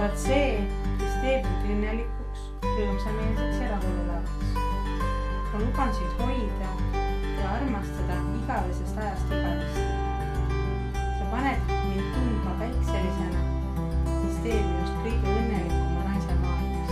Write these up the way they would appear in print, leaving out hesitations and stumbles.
sa oled see, kes teeb mind õnnelikuks, rõõmsameelseks ja rahulolevaks. Ma luban sind hoida ja armastada igavesest ajast igavesti. Sa paned mind tundma päikselisena, mis teeb minust kõige õnnelikuma naise maailmas.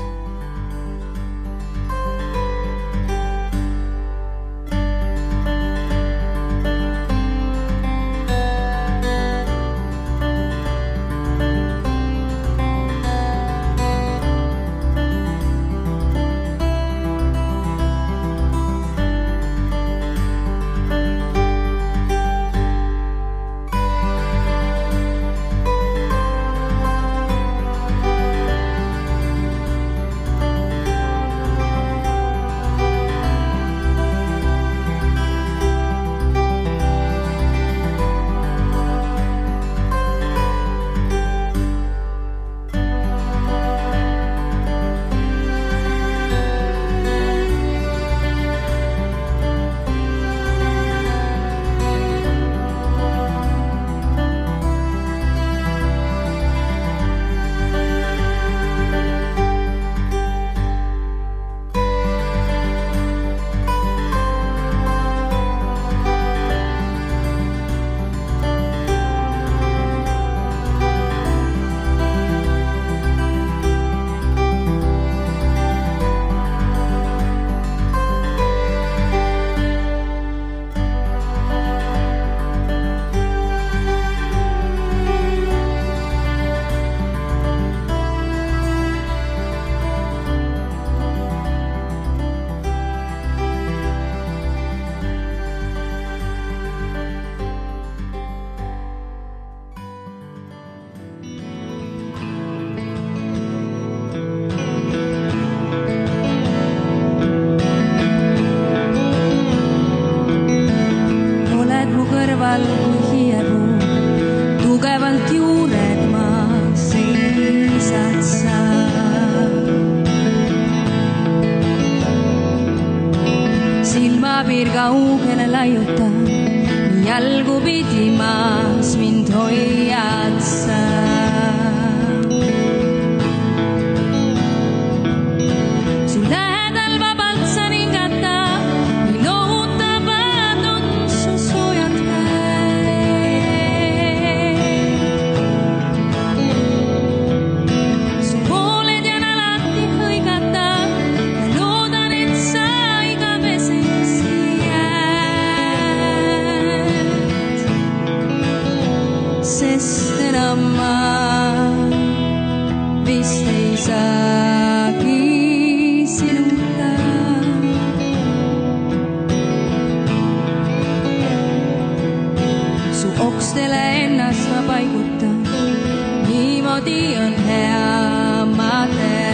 Tugevalt juured ma seisad sa. Silmapiir kaugele laiuta, jalgu pidimas mind hoiad sa. Su lähedal vabalt sa ningata, nii lohutavad on su soojad sest enam ma vist ei saagi sinuta. Su okstele ennast ma paigutan, niimoodi on hea ma tean.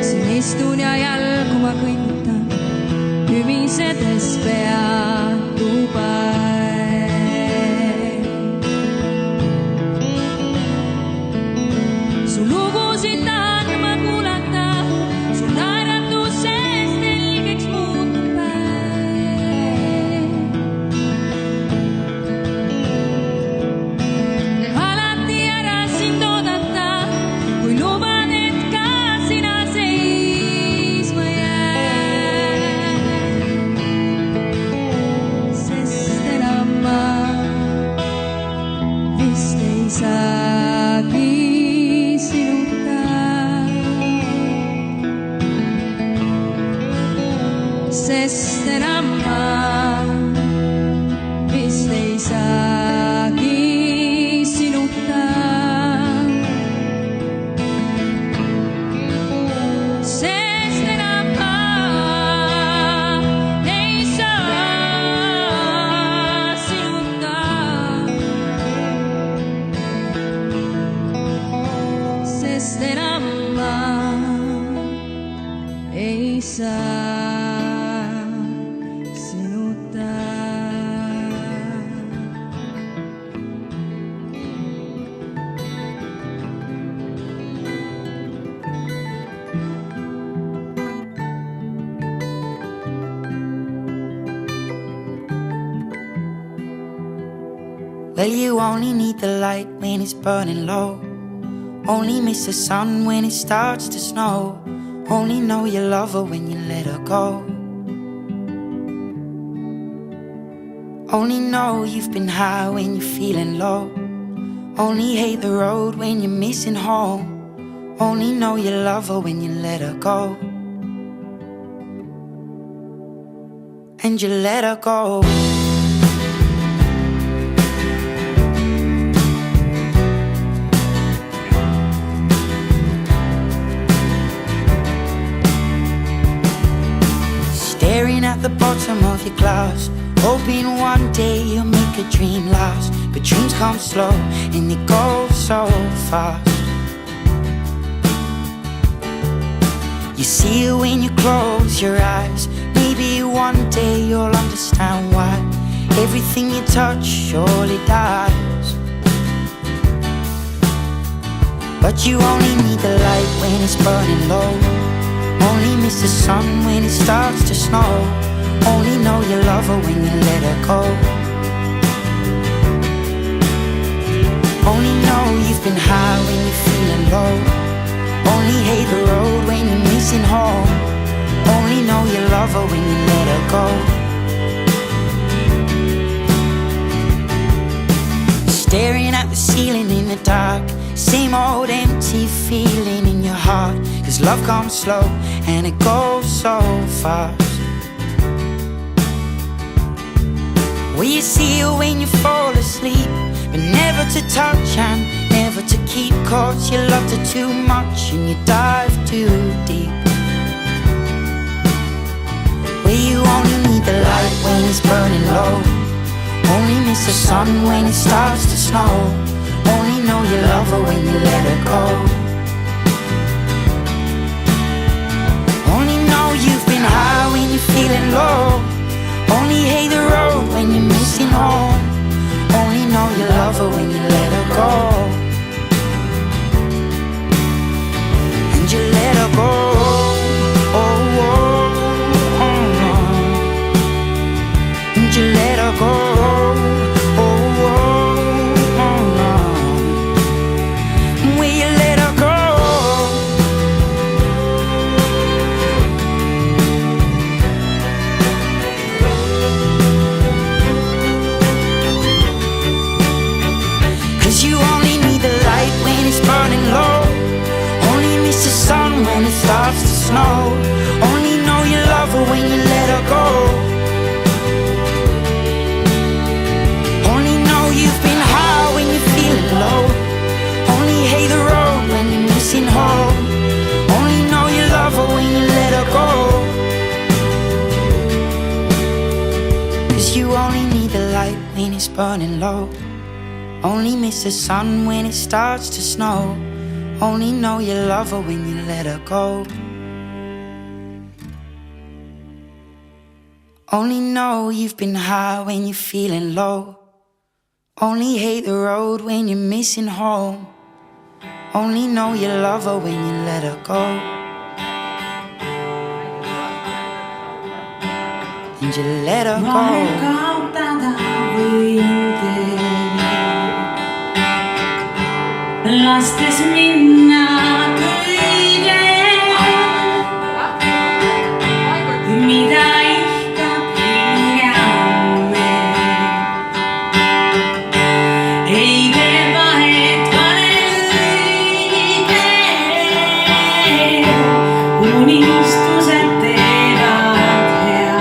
Siin istun ja jalgu ma kõigutan, ümisedes peatuba. Su lugusid tahan ma kuulata, su naeratusest helgeks muutub päev. Alati ära sind oodata, kui luban, et ka sina seisma jääd. Well, you only need the light when it's burning low. Only miss the sun when it starts to snow. Only know you love her when you let her go. Only know you've been high when you're feeling low. Only hate the road when you're missing home. Only know you love her when you let her go. And you let her go. Staring at the bottom of your glass, hoping one day you'll make a dream last. But dreams come slow and they go so fast. You see it when you close your eyes. Maybe one day you'll understand why everything you touch surely dies. But you only need the light when it's burning low. Only miss the sun when it starts to snow. Only know you love her when you let her go. Only know you've been high when you're feeling low. Only hate the road when you're missing home. Only know you love her when you let her go. Staring at the ceiling in the dark, same old empty feeling in your heart. Cause love comes slow and it goes so fast. Well, you see it when you fall asleep, but never to touch and never to keep. Cause you loved her too much and you dive too deep. Well, you only need the light when it's burning low. Only miss the sun when it starts to snow. Only know you love her when you let her go. Only know you've been high when you're feeling low. Only hate the road when you're missing home. Only know you love her when you let her go. And you let her go. Oh, oh, oh, oh. And you let her go. When it starts to snow, only know you love her when you let her go. Only know you've been high when you're feeling low. Only hate the road when you're missing home. Only know you love her when you let her go. Cause you only need the light when it's burning low. Only miss the sun when it starts to snow. Only know you love her when you let her go. Only know you've been high when you're feeling low. Only hate the road when you're missing home. Only know you love her when you let her go. And you let her go. Lastes minna kõigel, mida ikka püüame. Ei tee vahet valel õigel, unistused teevad head.